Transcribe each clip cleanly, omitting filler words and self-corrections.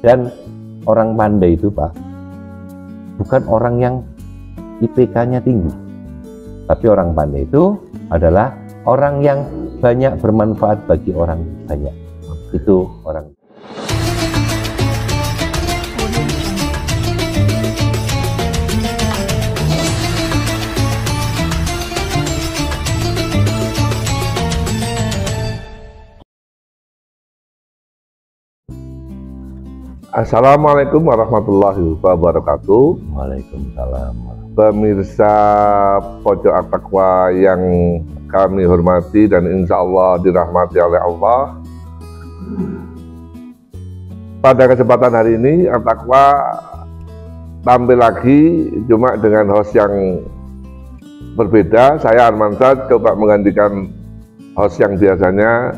Dan orang pandai itu Pak, bukan orang yang IPK-nya tinggi, tapi orang pandai itu adalah orang yang banyak bermanfaat bagi orang banyak. Itu orang. Assalamualaikum warahmatullahi wabarakatuh. Waalaikumsalam. Pemirsa Pojok At-Taqwa yang kami hormati dan insya Allah dirahmati oleh Allah. Pada kesempatan hari ini At-Taqwa tampil lagi, cuma dengan host yang berbeda. Saya Armansyad coba menggantikan host yang biasanya,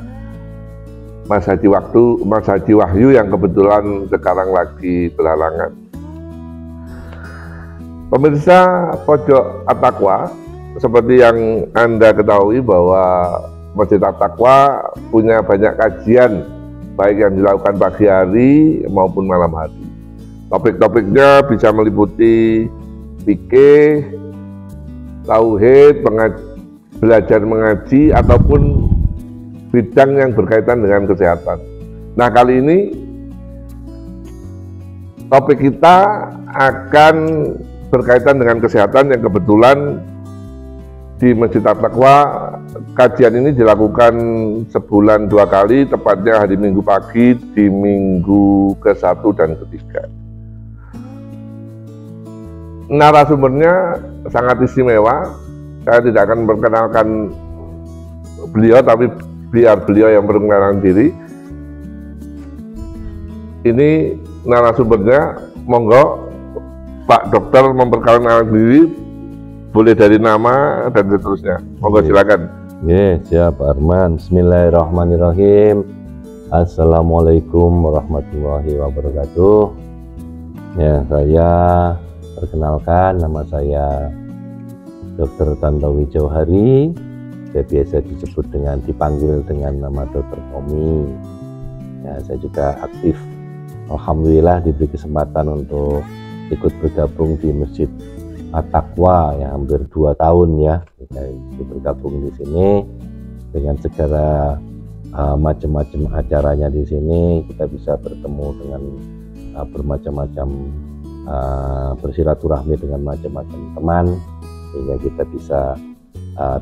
Mas Haji Wahyu yang kebetulan sekarang lagi berhalangan. Pemirsa Pojok At-Taqwa, seperti yang Anda ketahui bahwa Masjid At-Taqwa punya banyak kajian, baik yang dilakukan pagi hari maupun malam hari. Topik-topiknya bisa meliputi fikih, tauhid, belajar mengaji, ataupun bidang yang berkaitan dengan kesehatan. Nah, kali ini topik kita akan berkaitan dengan kesehatan yang kebetulan di Masjid At-Taqwa kajian ini dilakukan sebulan 2 kali, tepatnya hari Minggu pagi di minggu ke-1 dan ke-3. Narasumbernya sangat istimewa. Saya tidak akan memperkenalkan beliau, tapi biar beliau yang memperkenalkan diri. Ini narasumbernya, monggo Pak Dokter memperkenalkan diri, boleh dari nama dan seterusnya. Monggo silakan. Siap Arman. Bismillahirrahmanirrahim. Assalamualaikum warahmatullahi wabarakatuh. Ya, saya perkenalkan, nama saya Dr. Tantowi Jauhari. Saya biasa dipanggil dengan nama Dr. Tommy. Ya, saya juga aktif, alhamdulillah diberi kesempatan untuk ikut bergabung di Masjid At-Taqwa ya, hampir 2 tahun ya. Saya bergabung di sini dengan segala macam-macam acaranya di sini. Kita bisa bertemu dengan bermacam-macam bersilaturahmi dengan macam-macam teman, sehingga kita bisa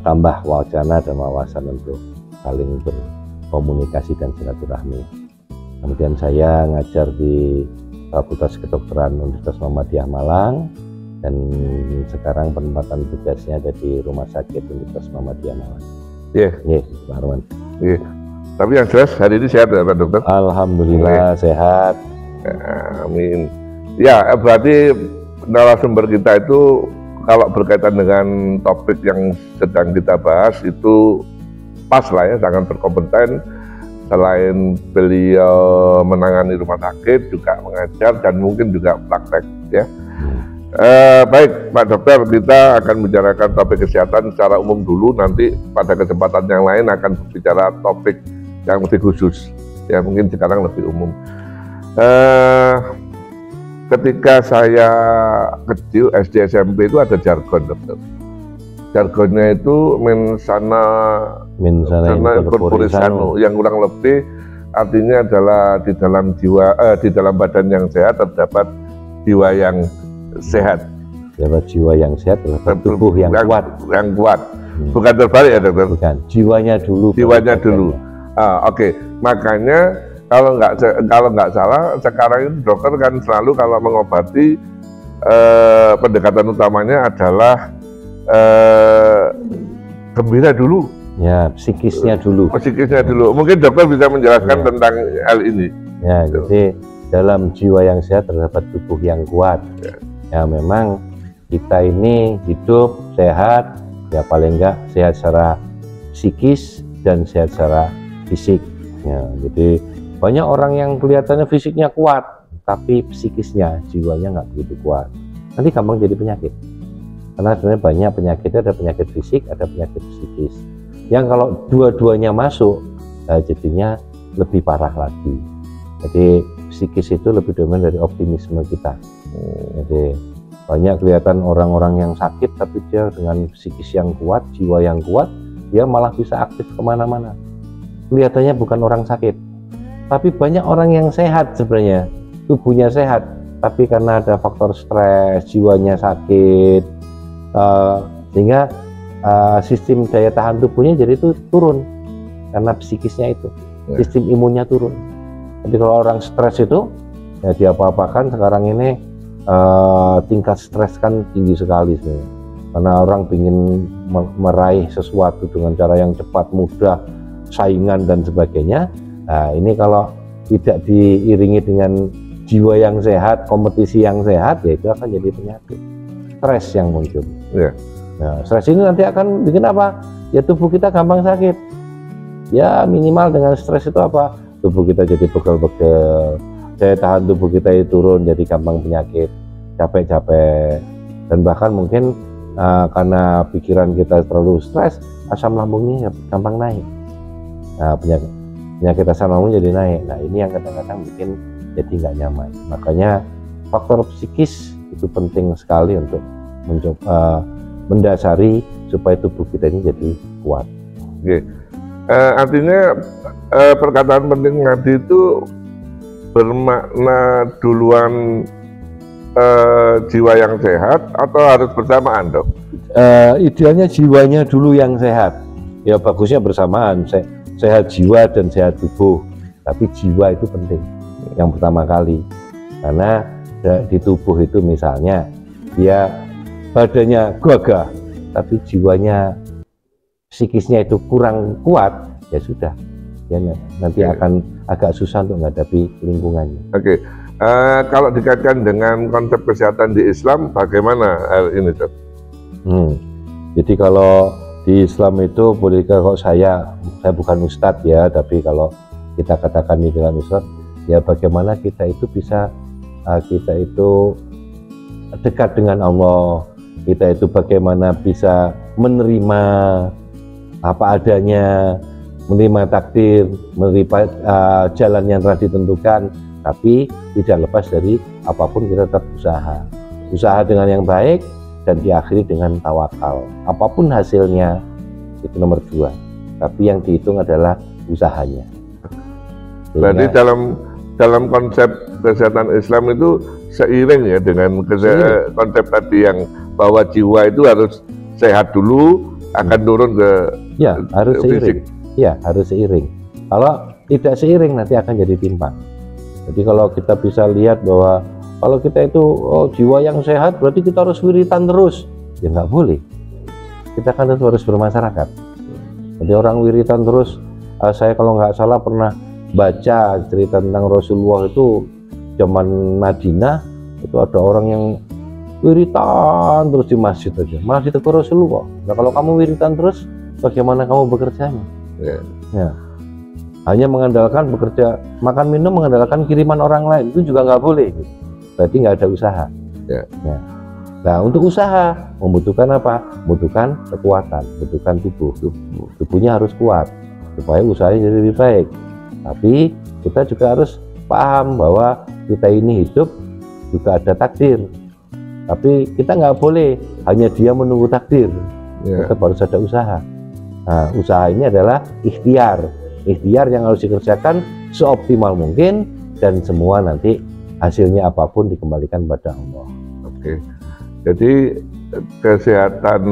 tambah wacana dan wawasan untuk saling berkomunikasi dan silaturahmi. Kemudian saya ngajar di Fakultas Kedokteran Universitas Muhammadiyah Malang, dan sekarang penempatan tugasnya ada di Rumah Sakit Universitas Muhammadiyah Malang. Pak Arman. Tapi yang jelas hari ini sehat ya Pak Dokter? Alhamdulillah sehat. Amin. Ya, berarti narasumber kita itu kalau berkaitan dengan topik yang sedang kita bahas itu pas lah ya, sangat berkompeten. Selain beliau menangani rumah sakit, juga mengajar dan mungkin juga praktek ya. Baik Pak Dokter, kita akan membicarakan topik kesehatan secara umum dulu. Nanti pada kesempatan yang lain akan berbicara topik yang lebih khusus ya, mungkin sekarang lebih umum. Ketika saya kecil, SD SMP itu ada jargon, Dokter. Jargonnya itu mensana corpore sano, yang kurang lebih artinya adalah di dalam di dalam badan yang sehat terdapat jiwa yang sehat. Terdapat jiwa yang sehat terdapat tubuh yang kuat. Yang kuat. Bukan terbalik ya Dokter? Bukan, jiwanya dulu. Jiwanya dulu. Oke. Makanya kalau nggak salah sekarang itu dokter kan selalu kalau mengobati pendekatan utamanya adalah gembira dulu. Ya, psikisnya dulu. Psikisnya dulu. Mungkin dokter bisa menjelaskan tentang hal ini. Ya, jadi dalam jiwa yang sehat terdapat tubuh yang kuat. Ya, memang kita ini hidup sehat, ya paling enggak sehat secara psikis dan sehat secara fisik. Ya, jadi banyak orang yang kelihatannya fisiknya kuat, tapi psikisnya, jiwanya nggak begitu kuat. Nanti gampang jadi penyakit. Karena sebenarnya banyak penyakitnya, ada penyakit fisik, ada penyakit psikis. Yang kalau dua-duanya masuk, jadinya lebih parah lagi. Jadi psikis itu lebih dominan dari optimisme kita. Jadi banyak kelihatan orang-orang yang sakit tapi dia dengan psikis yang kuat, jiwa yang kuat, dia malah bisa aktif kemana-mana. Kelihatannya bukan orang sakit, tapi banyak orang yang sehat sebenarnya, tubuhnya sehat, tapi karena ada faktor stres, jiwanya sakit, sehingga sistem daya tahan tubuhnya jadi itu turun karena psikisnya itu, sistem imunnya turun. Jadi kalau orang stres itu ya diapa-apakan. Sekarang ini tingkat stres kan tinggi sekali sebenarnya, karena orang ingin meraih sesuatu dengan cara yang cepat, mudah, saingan dan sebagainya. Nah ini kalau tidak diiringi dengan jiwa yang sehat, kompetisi yang sehat, ya itu akan jadi penyakit, stres yang muncul. Nah stres ini nanti akan bikin apa? Ya tubuh kita gampang sakit. Ya minimal dengan stres itu apa? Tubuh kita jadi pegel-pegel, daya tahan tubuh kita itu turun, jadi gampang penyakit, capek-capek, dan bahkan mungkin karena pikiran kita terlalu stres, asam lambungnya gampang naik. Nah penyakit asam lambung jadi naik. Nah ini yang kadang-kadang bikin jadi nggak nyaman. Makanya faktor psikis itu penting sekali untuk mencoba mendasari supaya tubuh kita ini jadi kuat. Oke. Artinya perkataan penting ngaji itu bermakna duluan jiwa yang sehat atau harus bersamaan, Dok? Idealnya jiwanya dulu yang sehat. Ya bagusnya bersamaan, sehat jiwa dan sehat tubuh. Tapi jiwa itu penting yang pertama kali, karena di tubuh itu misalnya dia badannya gagah, tapi jiwanya, psikisnya itu kurang kuat, ya sudah, ya nanti akan agak susah untuk menghadapi lingkungannya. Oke. Kalau dikaitkan dengan konsep kesehatan di Islam, bagaimana hal ini, Dok? Jadi kalau di Islam itu, boleh kalau saya bukan ustadz ya, tapi kalau kita katakan di dalam Islam, ya bagaimana kita itu bisa kita itu dekat dengan Allah, kita itu bagaimana bisa menerima apa adanya, menerima takdir, menerima jalan yang telah ditentukan, tapi tidak lepas dari apapun kita tetap usaha dengan yang baik dan diakhiri dengan tawakal. Apapun hasilnya itu nomor 2, tapi yang dihitung adalah usahanya. Berarti dalam konsep kesehatan Islam itu seiring ya dengan konsep tadi yang bahwa jiwa itu harus sehat dulu, akan turun ke harus seiring. Ya harus seiring. Kalau tidak seiring nanti akan jadi timpang. Jadi kalau kita bisa lihat bahwa kalau kita itu jiwa yang sehat berarti kita harus wiritan terus, ya nggak boleh. Kita kan harus bermasyarakat. Jadi orang wiritan terus, saya kalau nggak salah pernah baca cerita tentang Rasulullah itu zaman Madinah, itu ada orang yang wiritan terus di masjid aja, malah ditegur Rasulullah. Nah kalau kamu wiritan terus, bagaimana kamu bekerjanya? Ya. Hanya mengandalkan bekerja, makan minum mengandalkan kiriman orang lain, itu juga nggak boleh. Berarti nggak ada usaha. Ya. Nah untuk usaha membutuhkan apa? Membutuhkan kekuatan, membutuhkan tubuh. Tubuhnya harus kuat supaya usahanya jadi lebih baik. Tapi kita juga harus paham bahwa kita ini hidup juga ada takdir. Tapi kita nggak boleh hanya dia menunggu takdir. Tetap harus ada usaha. Nah, usaha ini adalah ikhtiar yang harus dikerjakan seoptimal mungkin, dan semua nanti hasilnya apapun dikembalikan pada Allah. Oke. Jadi kesehatan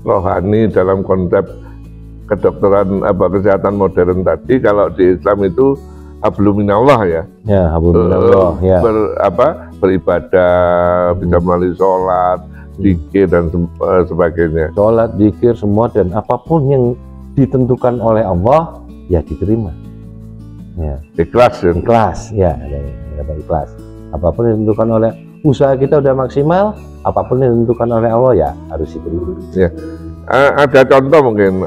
rohani dalam konsep kedokteran kesehatan modern tadi, kalau di Islam itu hablum minallah ya. Ya, hablum minallah ya. Beribadah bisa melalui sholat, zikir dan sebagainya. Sholat, zikir semua, dan apapun yang ditentukan oleh Allah ya diterima. Ya. Ikhlas ya. Ikhlas ya, ada ikhlas. Apapun yang ditentukan oleh usaha kita udah maksimal, apapun yang ditentukan oleh Allah ya harus diterima. Ya. Ada contoh mungkin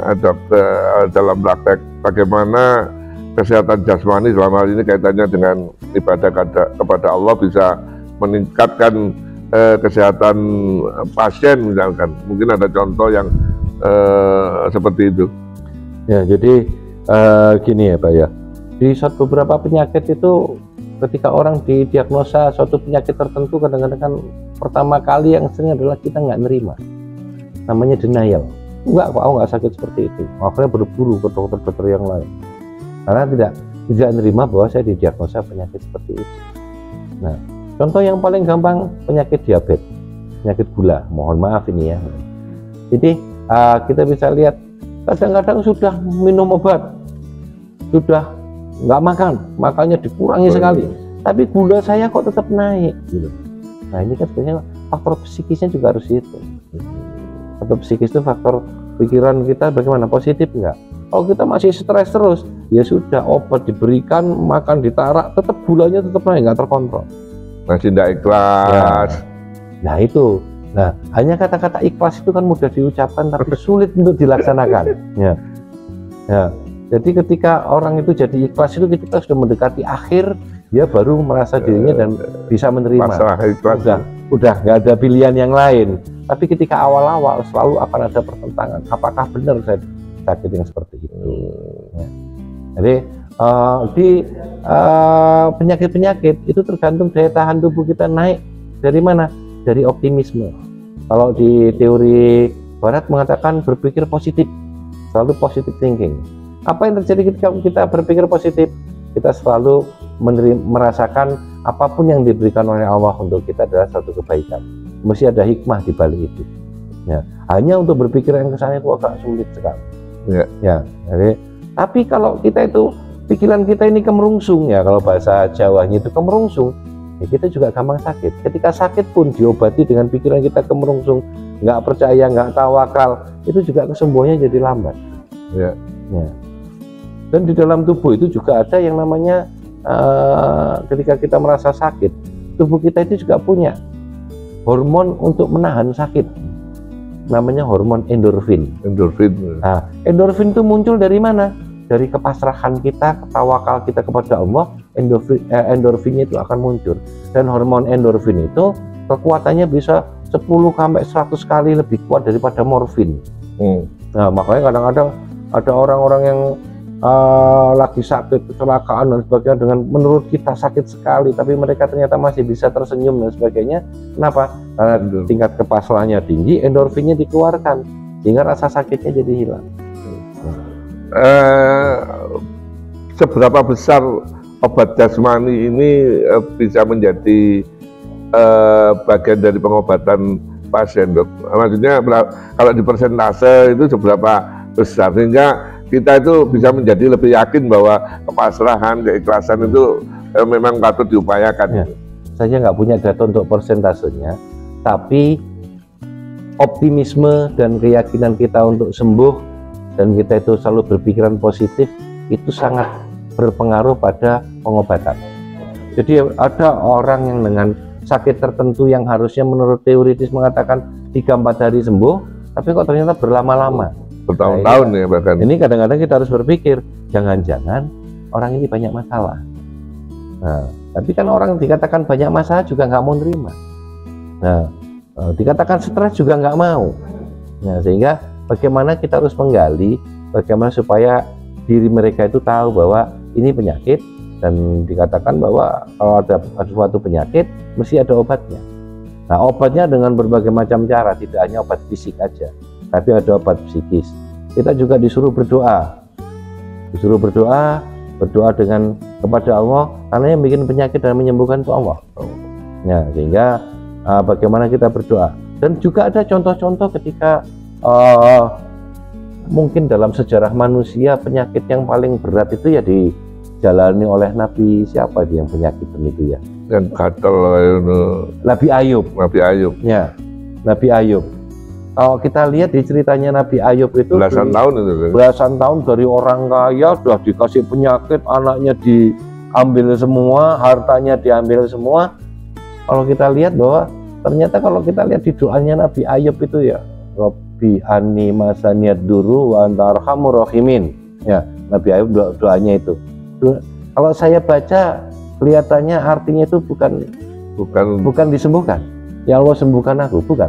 dalam praktek bagaimana kesehatan jasmani dalam hal ini kaitannya dengan ibadah kepada Allah bisa meningkatkan kesehatan pasien misalkan. Mungkin ada contoh yang seperti itu. Ya, jadi gini ya Pak ya, di beberapa penyakit itu ketika orang didiagnosa suatu penyakit tertentu, kadang-kadang kan pertama kali yang sering adalah kita nggak nerima, namanya denial. Enggak, kok aku nggak sakit seperti itu. Akhirnya berburu ke dokter-dokter yang lain karena tidak nerima bahwa saya didiagnosa penyakit seperti itu. Nah, contoh yang paling gampang penyakit diabetes, penyakit gula. Mohon maaf ini ya. Jadi kita bisa lihat kadang-kadang sudah minum obat, sudah nggak makannya dikurangi sekali, tapi gula saya kok tetap naik gitu. Nah ini kan sebenarnya faktor psikisnya juga harus dihitung. Faktor psikis itu faktor pikiran kita bagaimana, positif nggak? Kalau kita masih stres terus, ya sudah, obat diberikan, makan ditarak, tetap gulanya tetap naik, nggak terkontrol. Masih tidak ikhlas. Nah itu, hanya kata-kata ikhlas itu kan mudah diucapkan tapi sulit untuk dilaksanakan. Ya. Jadi ketika orang itu jadi ikhlas itu kita sudah mendekati akhir, dia baru merasa dirinya dan bisa menerima. Masalah ikhlas. Udah nggak ada pilihan yang lain. Tapi ketika awal-awal selalu akan ada pertentangan. Apakah benar saya sakit yang seperti itu? Ya. Jadi di penyakit-penyakit itu tergantung daya tahan tubuh kita naik dari mana? Dari optimisme. Kalau di teori Barat mengatakan berpikir positif, selalu positive thinking. Apa yang terjadi ketika kita berpikir positif? Kita selalu merasakan apapun yang diberikan oleh Allah untuk kita adalah satu kebaikan. Mesti ada hikmah di balik itu. Ya, hanya untuk berpikir yang kesana itu agak sulit sekali. Ya, jadi, tapi kalau kita itu pikiran kita ini kemerungsung, ya kalau bahasa Jawanya itu kemerungsung, ya kita juga gampang sakit. Ketika sakit pun diobati dengan pikiran kita kemerungsung, nggak percaya, nggak tawakal, itu juga kesembuhannya jadi lambat. Ya. Dan di dalam tubuh itu juga ada yang namanya ketika kita merasa sakit, tubuh kita itu juga punya hormon untuk menahan sakit, namanya hormon endorfin. Nah, endorfin itu muncul dari mana? Dari kepasrahan kita, tawakal kita kepada Allah, endorfinnya itu akan muncul. Dan hormon endorfin itu kekuatannya bisa 10-100 kali lebih kuat daripada morfin. Nah, makanya kadang-kadang ada orang-orang yang lagi sakit, kecelakaan dan sebagainya, dengan menurut kita sakit sekali, tapi mereka ternyata masih bisa tersenyum dan sebagainya. Kenapa? Karena tingkat kepasrahannya tinggi, endorfinnya dikeluarkan, sehingga rasa sakitnya jadi hilang. Seberapa besar obat jasmani ini bisa menjadi bagian dari pengobatan pasien, dok? Maksudnya kalau di persentase itu seberapa besar sehingga kita itu bisa menjadi lebih yakin bahwa kepasrahan, keikhlasan itu memang patut diupayakan. Ya, saya nggak punya data untuk persentasenya, tapi optimisme dan keyakinan kita untuk sembuh dan kita itu selalu berpikiran positif itu sangat berpengaruh pada pengobatan. Jadi ada orang yang dengan sakit tertentu yang harusnya menurut teoritis mengatakan 3-4 hari sembuh, tapi kok ternyata berlama-lama. Bertahun-tahun ya bahkan. Ini kadang-kadang kita harus berpikir, jangan-jangan orang ini banyak masalah. Nah, tapi kan orang dikatakan banyak masalah juga nggak mau nerima. Nah, dikatakan stres juga nggak mau. Nah, sehingga bagaimana kita harus menggali, bagaimana supaya diri mereka itu tahu bahwa ini penyakit, dan dikatakan bahwa kalau ada suatu penyakit mesti ada obatnya. Nah, obatnya dengan berbagai macam cara, tidak hanya obat fisik aja, tapi ada obat psikis. Kita juga disuruh berdoa, berdoa dengan kepada Allah, karena yang bikin penyakit dan menyembuhkan itu Allah. Ya, sehingga bagaimana kita berdoa. Dan juga ada contoh-contoh ketika mungkin dalam sejarah manusia penyakit yang paling berat itu ya dijalani oleh Nabi siapa dia yang penyakit itu ya? Yang gatal Nabi Ayub. Ya, Nabi Ayub. Kalau kita lihat di ceritanya Nabi Ayub itu belasan tahun dari orang kaya sudah dikasih penyakit, anaknya diambil semua, hartanya diambil semua. Kalau kita lihat bahwa ternyata kalau kita lihat di doanya Nabi Ayub itu ya, Rabbi anni masaniyad duru wa anta arhamur rahimin. Ya, Nabi Ayub doanya itu. Kalau saya baca kelihatannya artinya itu bukan disembuhkan. Ya Allah sembuhkan aku, bukan.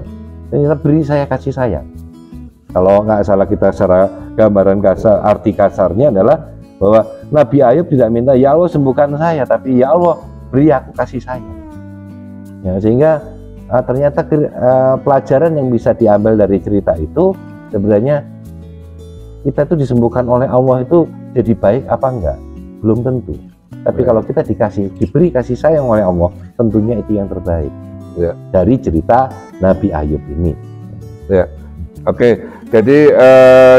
Ternyata beri saya kasih sayang. Kalau nggak salah kita secara gambaran kasar, arti kasarnya adalah bahwa Nabi Ayub tidak minta ya Allah sembuhkan saya, tapi ya Allah beri aku kasih sayang. Ya, sehingga ternyata pelajaran yang bisa diambil dari cerita itu sebenarnya kita itu disembuhkan oleh Allah itu jadi baik apa enggak? Belum tentu. Tapi kalau kita diberi kasih sayang oleh Allah, tentunya itu yang terbaik. Ya. Dari cerita Nabi Ayub ini. Ya, oke. Jadi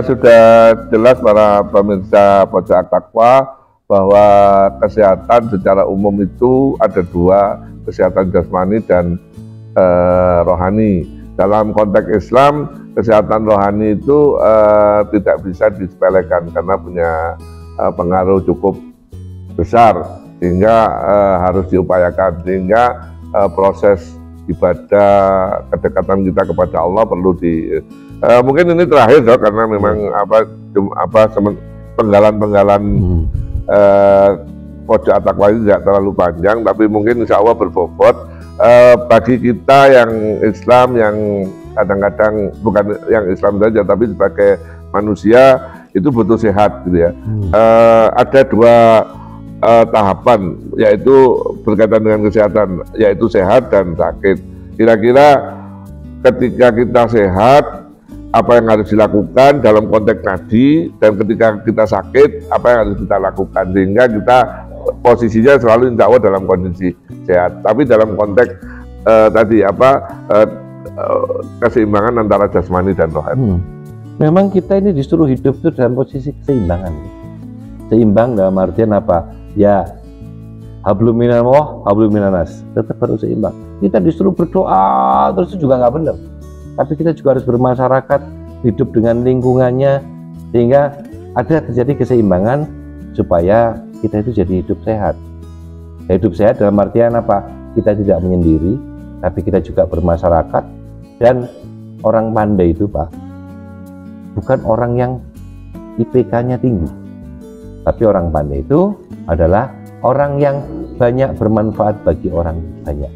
sudah jelas para pemirsa Pojok Takwa bahwa kesehatan secara umum itu ada dua, kesehatan jasmani dan rohani. Dalam konteks Islam, kesehatan rohani itu tidak bisa disepelekan karena punya pengaruh cukup besar, sehingga harus diupayakan, sehingga proses ibadah kedekatan kita kepada Allah perlu mungkin ini terakhir Dok, karena memang penggalan-penggalan Pojok Takwa ini tidak terlalu panjang, tapi mungkin insya Allah berbobot bagi kita yang Islam, yang kadang-kadang bukan yang Islam saja tapi sebagai manusia itu butuh sehat gitu ya. Ada dua tahapan, yaitu berkaitan dengan kesehatan, yaitu sehat dan sakit. Kira-kira ketika kita sehat, apa yang harus dilakukan dalam konteks tadi, dan ketika kita sakit, apa yang harus kita lakukan, sehingga kita posisinya selalu insya Allah dalam kondisi sehat. Tapi dalam konteks keseimbangan antara jasmani dan rohani. Memang kita ini disuruh hidup itu dalam posisi keseimbangan. Seimbang dalam artian apa? Ya, hablum minallah, hablum minanas, tetap harus seimbang. Kita disuruh berdoa terus itu juga nggak benar. Tapi kita juga harus bermasyarakat, hidup dengan lingkungannya, sehingga ada terjadi keseimbangan supaya kita itu jadi hidup sehat. Hidup sehat dalam artian apa? Kita tidak menyendiri, tapi kita juga bermasyarakat. Dan orang pandai itu Pak, bukan orang yang IPK-nya tinggi, tapi orang pandai itu adalah orang yang banyak bermanfaat bagi orang banyak.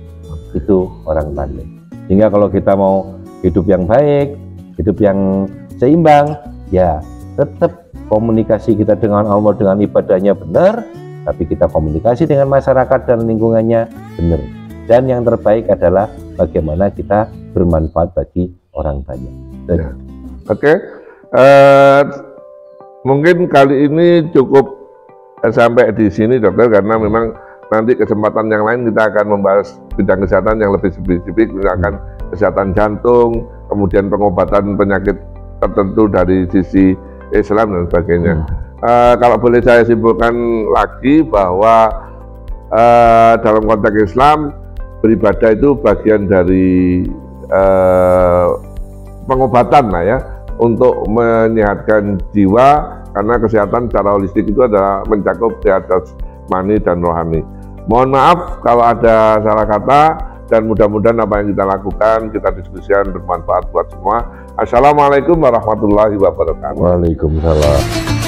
Itu orang pandai. Sehingga kalau kita mau hidup yang baik, hidup yang seimbang, ya tetap komunikasi kita dengan Allah, dengan ibadahnya benar, tapi kita komunikasi dengan masyarakat dan lingkungannya benar. Dan yang terbaik adalah bagaimana kita bermanfaat bagi orang banyak. Ya. Oke. Mungkin kali ini cukup sampai di sini Dokter, karena memang nanti kesempatan yang lain kita akan membahas bidang kesehatan yang lebih spesifik, misalkan kesehatan jantung, kemudian pengobatan penyakit tertentu dari sisi Islam dan sebagainya. Kalau boleh saya simpulkan lagi bahwa dalam konteks Islam, beribadah itu bagian dari pengobatan lah ya, untuk menyehatkan jiwa, karena kesehatan secara holistik itu adalah mencakup sehat jasmani dan rohani. Mohon maaf kalau ada salah kata, dan mudah-mudahan apa yang kita lakukan, kita diskusikan bermanfaat buat semua. Assalamualaikum warahmatullahi wabarakatuh. Waalaikumsalam.